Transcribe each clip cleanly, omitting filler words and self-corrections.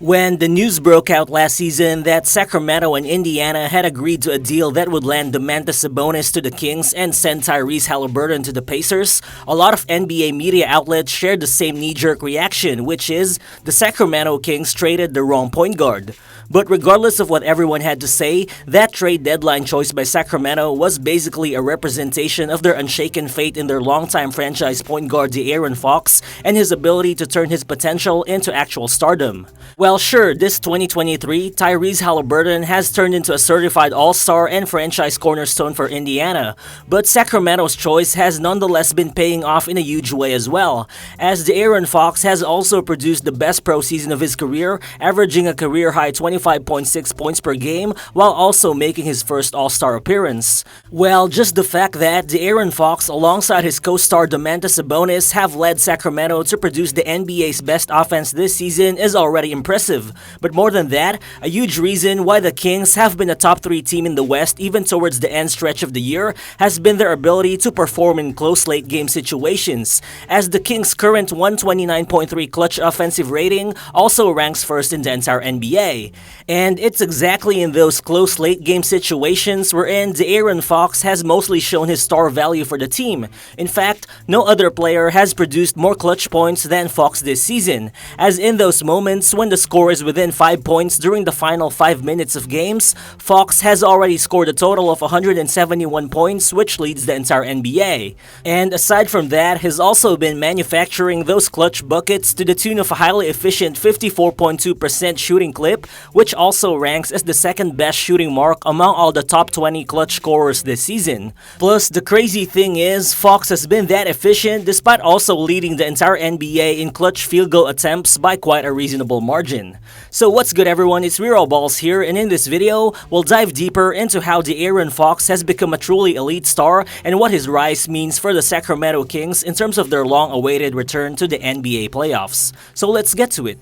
When the news broke out last season that Sacramento and Indiana had agreed to a deal that would land Domantas Sabonis to the Kings and send Tyrese Haliburton to the Pacers, a lot of NBA media outlets shared the same knee-jerk reaction, which is the Sacramento Kings traded the wrong point guard. But regardless of what everyone had to say, that trade deadline choice by Sacramento was basically a representation of their unshaken faith in their longtime franchise point guard De'Aaron Fox and his ability to turn his potential into actual stardom. Well, sure, this 2023, Tyrese Haliburton has turned into a certified all-star and franchise cornerstone for Indiana, but Sacramento's choice has nonetheless been paying off in a huge way as well, as De'Aaron Fox has also produced the best pro season of his career, averaging a career-high 25.6 points per game while also making his first all-star appearance. Well, just the fact that De'Aaron Fox alongside his co-star Domantas Sabonis have led Sacramento to produce the NBA's best offense this season is already impressive. But more than that, a huge reason why the Kings have been a top 3 team in the West even towards the end stretch of the year has been their ability to perform in close late game situations, as the Kings' current 129.3 clutch offensive rating also ranks first in the entire NBA. And it's exactly in those close late game situations wherein De'Aaron Fox has mostly shown his star value for the team. In fact, no other player has produced more clutch points than Fox this season, as in those moments when the score is within 5 points during the final 5 minutes of games, Fox has already scored a total of 171 points, which leads the entire NBA. And aside from that, he's also been manufacturing those clutch buckets to the tune of a highly efficient 54.2% shooting clip, which also ranks as the second best shooting mark among all the top 20 clutch scorers this season. Plus, the crazy thing is, Fox has been that efficient despite also leading the entire NBA in clutch field goal attempts by quite a reasonable margin. So what's good everyone, it's Real Balls here, and in this video, we'll dive deeper into how De'Aaron Fox has become a truly elite star and what his rise means for the Sacramento Kings in terms of their long-awaited return to the NBA playoffs. So let's get to it.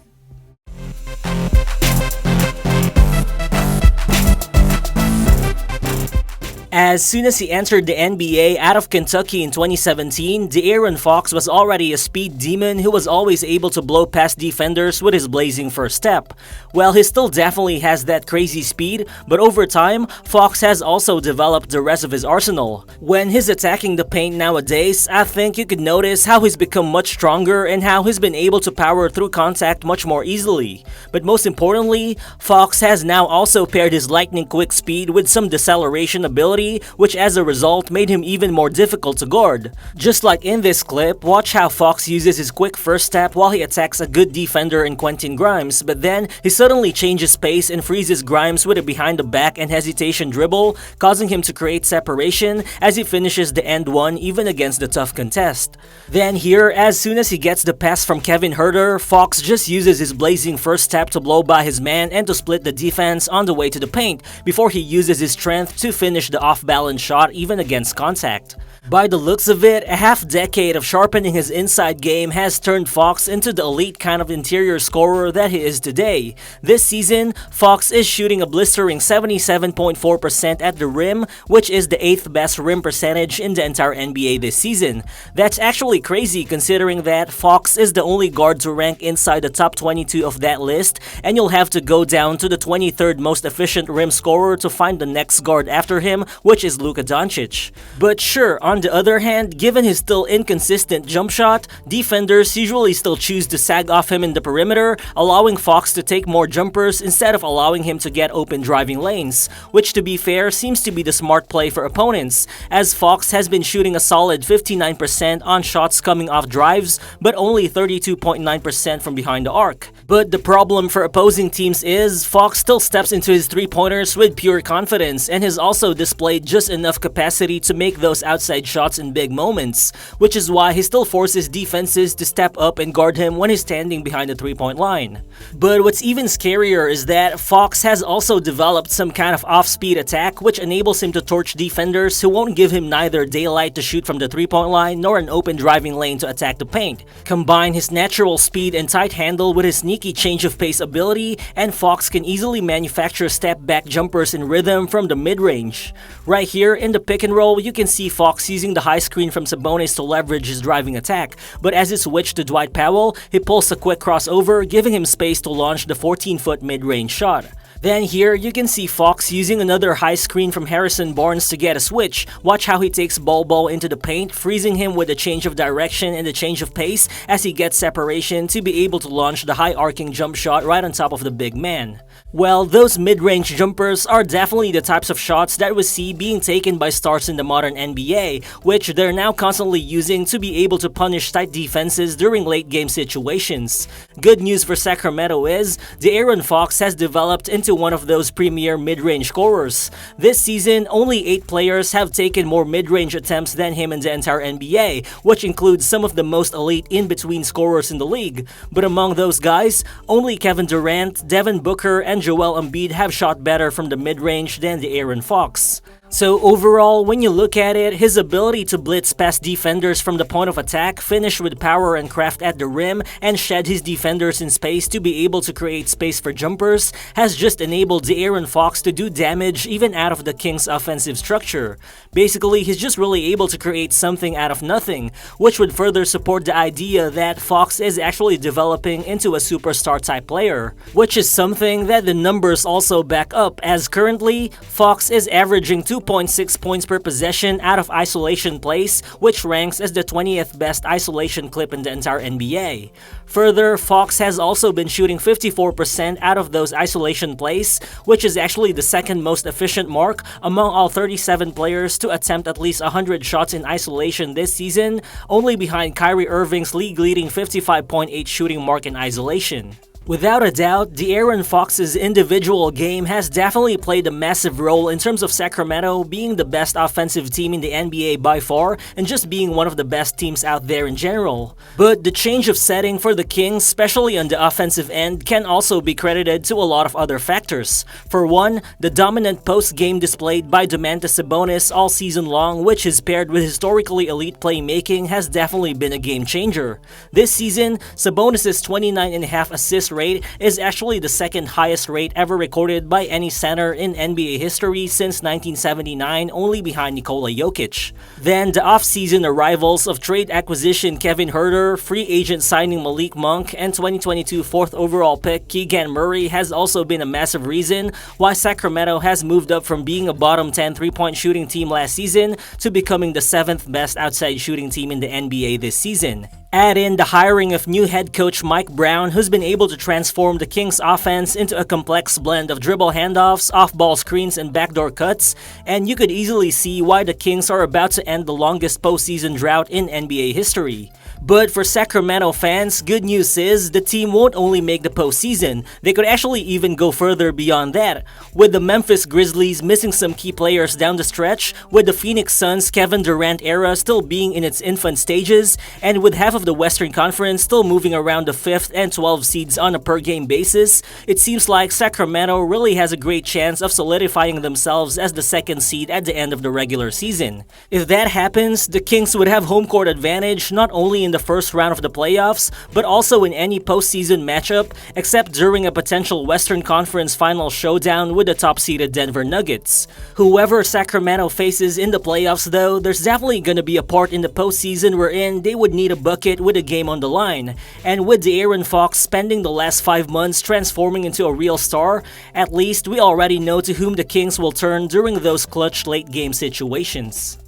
As soon as he entered the NBA out of Kentucky in 2017, De'Aaron Fox was already a speed demon who was always able to blow past defenders with his blazing first step. Well, he still definitely has that crazy speed, but over time, Fox has also developed the rest of his arsenal. When he's attacking the paint nowadays, I think you could notice how he's become much stronger and how he's been able to power through contact much more easily. But most importantly, Fox has now also paired his lightning quick speed with some deceleration ability, which as a result made him even more difficult to guard. Just like in this clip, watch how Fox uses his quick first step while he attacks a good defender in Quentin Grimes, but then he suddenly changes pace and freezes Grimes with a behind the back and hesitation dribble, causing him to create separation as he finishes the end one even against the tough contest. Then here, as soon as he gets the pass from Kevin Huerter, Fox just uses his blazing first step to blow by his man and to split the defense on the way to the paint before he uses his strength to finish the off-balance shot even against contact. By the looks of it, a half-decade of sharpening his inside game has turned Fox into the elite kind of interior scorer that he is today. This season, Fox is shooting a blistering 77.4% at the rim, which is the 8th best rim percentage in the entire NBA this season. That's actually crazy considering that Fox is the only guard to rank inside the top 22 of that list, and you'll have to go down to the 23rd most efficient rim scorer to find the next guard after him, which is Luka Doncic. But sure, on the other hand, given his still inconsistent jump shot, defenders usually still choose to sag off him in the perimeter, allowing Fox to take more jumpers instead of allowing him to get open driving lanes, which to be fair seems to be the smart play for opponents, as Fox has been shooting a solid 59% on shots coming off drives, but only 32.9% from behind the arc. But the problem for opposing teams is, Fox still steps into his three-pointers with pure confidence and has also displayed just enough capacity to make those outside shots in big moments, which is why he still forces defenses to step up and guard him when he's standing behind the three-point line. But what's even scarier is that Fox has also developed some kind of off-speed attack which enables him to torch defenders who won't give him neither daylight to shoot from the three-point line nor an open driving lane to attack the paint. Combine his natural speed and tight handle with his sneaky sneaky change of pace ability, and Fox can easily manufacture step-back jumpers in rhythm from the mid-range. Right here in the pick and roll, you can see Fox using the high screen from Sabonis to leverage his driving attack, but as he switched to Dwight Powell, he pulls a quick crossover, giving him space to launch the 14-foot mid-range shot. Then here, you can see Fox using another high screen from Harrison Barnes to get a switch. Watch how he takes Bol into the paint, freezing him with a change of direction and a change of pace as he gets separation to be able to launch the high arcing jump shot right on top of the big man. Well, those mid-range jumpers are definitely the types of shots that we see being taken by stars in the modern NBA, which they're now constantly using to be able to punish tight defenses during late-game situations. Good news for Sacramento is, De'Aaron Fox has developed into one of those premier mid-range scorers. This season, only 8 players have taken more mid-range attempts than him in the entire NBA, which includes some of the most elite in-between scorers in the league. But among those guys, only Kevin Durant, Devin Booker, and Joel Embiid have shot better from the mid-range than De'Aaron Fox. So overall, when you look at it, his ability to blitz past defenders from the point of attack, finish with power and craft at the rim, and shed his defenders in space to be able to create space for jumpers has just enabled De'Aaron Fox to do damage even out of the Kings' offensive structure. Basically, he's just really able to create something out of nothing, which would further support the idea that Fox is actually developing into a superstar type player, which is something that the numbers also back up, as currently, Fox is averaging 2.6 points per possession out of isolation plays, which ranks as the 20th best isolation clip in the entire NBA. Further, Fox has also been shooting 54% out of those isolation plays, which is actually the second most efficient mark among all 37 players to attempt at least 100 shots in isolation this season, only behind Kyrie Irving's league-leading 55.8 shooting mark in isolation. Without a doubt, De'Aaron Fox's individual game has definitely played a massive role in terms of Sacramento being the best offensive team in the NBA by far and just being one of the best teams out there in general. But the change of setting for the Kings, especially on the offensive end, can also be credited to a lot of other factors. For one, the dominant post-game displayed by Domantas Sabonis all season long, which is paired with historically elite playmaking, has definitely been a game changer. This season, Sabonis' 29.5 assist rate is actually the second highest rate ever recorded by any center in NBA history since 1979, only behind Nikola Jokic. Then the off-season arrivals of trade acquisition Kevin Huerter, free agent signing Malik Monk, and 2022 4th overall pick Keegan Murray has also been a massive reason why Sacramento has moved up from being a bottom 10 3-point shooting team last season to becoming the 7th best outside shooting team in the NBA this season. Add in the hiring of new head coach Mike Brown, who's been able to transform the Kings offense into a complex blend of dribble handoffs, off-ball screens, and backdoor cuts, and you could easily see why the Kings are about to end the longest postseason drought in NBA history. But for Sacramento fans, good news is the team won't only make the postseason, they could actually even go further beyond that. With the Memphis Grizzlies missing some key players down the stretch, with the Phoenix Suns' Kevin Durant era still being in its infant stages, and with half of the Western Conference still moving around the 5th and 12th seeds on a per-game basis, it seems like Sacramento really has a great chance of solidifying themselves as the 2nd seed at the end of the regular season. If that happens, the Kings would have home court advantage not only in the first round of the playoffs, but also in any postseason matchup, except during a potential Western Conference final showdown with the top-seeded Denver Nuggets. Whoever Sacramento faces in the playoffs though, there's definitely gonna be a part in the postseason wherein they would need a bucket with a game on the line. And with De'Aaron Fox spending the last 5 months transforming into a real star, at least we already know to whom the Kings will turn during those clutch late-game situations.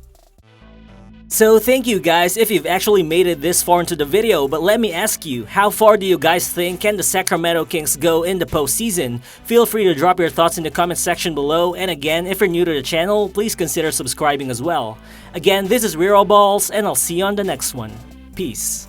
So thank you guys if you've actually made it this far into the video, but let me ask you, how far do you guys think can the Sacramento Kings go in the postseason? Feel free to drop your thoughts in the comment section below, and again, if you're new to the channel, please consider subscribing as well. Again, this is Real Balls, and I'll see you on the next one. Peace.